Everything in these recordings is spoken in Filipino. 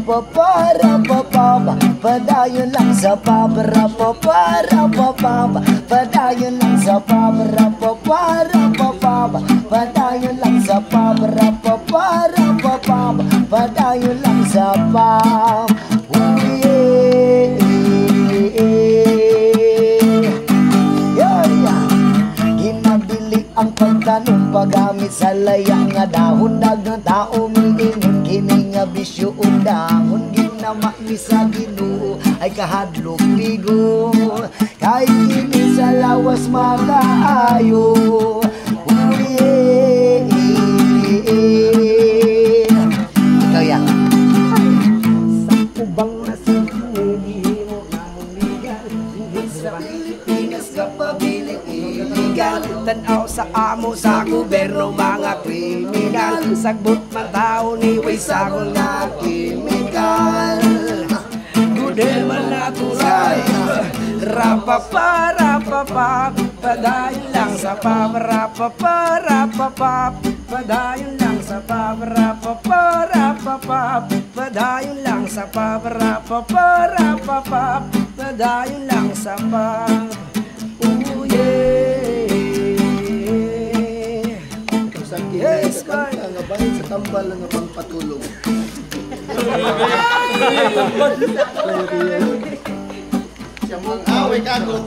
pa-pa-pa-ra-pa-pa-pa. Padayon lang sa pa-pa-ra-pa-pa-ra-pa-pa. Padayon lang sa pa-pa-ra-pa-pa-ra-pa-pa. Padayon lang sa pa-pa-ra-pa-pa-ra-pa-pa. Padayon lang sa pa. Ang pagtanong pagamit sa layang nga dahon dagang tao miingon kini nga bisyo undahon ginamaki sa Ginoo ay kahadlok bigo kay kini sa lawas makaayo. Ikaw yan sa ubang nasigili mo namong ligal sa Pilipinas ka pabiling illegal. Tanaw sa amo sa gobyerno mga kriminal. Sagbot man tao ni way sagol na kimikal. Gudeman natural. Rapapa, rapapa. Padayon lang sa pa-rapapa, rapapa. Padayon lang sa pa-rapapa, rapapa. Padayon lang sa pa-rapapa, rapapa. Padayon lang sa pa. Yes, man. Nga bahin sa tambal nga pangpatulog. Siya mong away kago.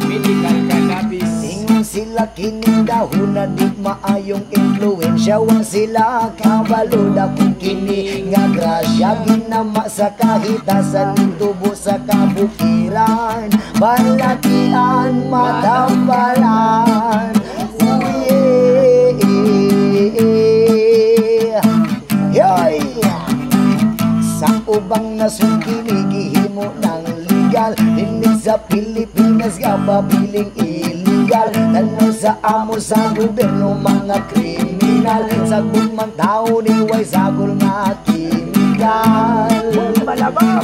Medical cannabis. Ingon sila kining dahon na di maayong influensya. Wang sila kabalo na kung kini nga grasya. Ginama sa kahitasan, tubo sa kabukiran. Balakian, matambalan. Sa ubang nasong kinigihimo ng legal. Dinig sa Pilipinas nga mabiling illegal. Tanaw sa amo sa gobyerno mga kriminal. Sagbot man tao ni way sagol nga kimikal.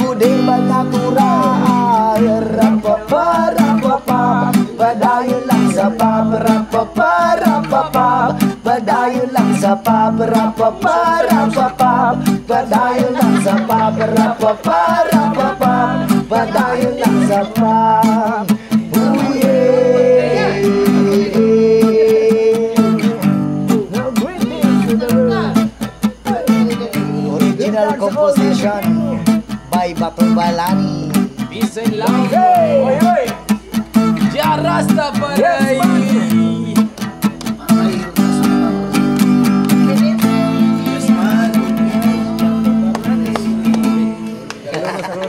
Kude ba natural? Rapapa, rapapa. Padayon lang sa pa-rapapa, rapapa. Padayon lang sa pa-rapapa, rapapa. Padayon lang sa pa-rapapa, rapapa. Padayon lang sa pa. Original composition by Batubalani. Peace and love. Jarasta Paray.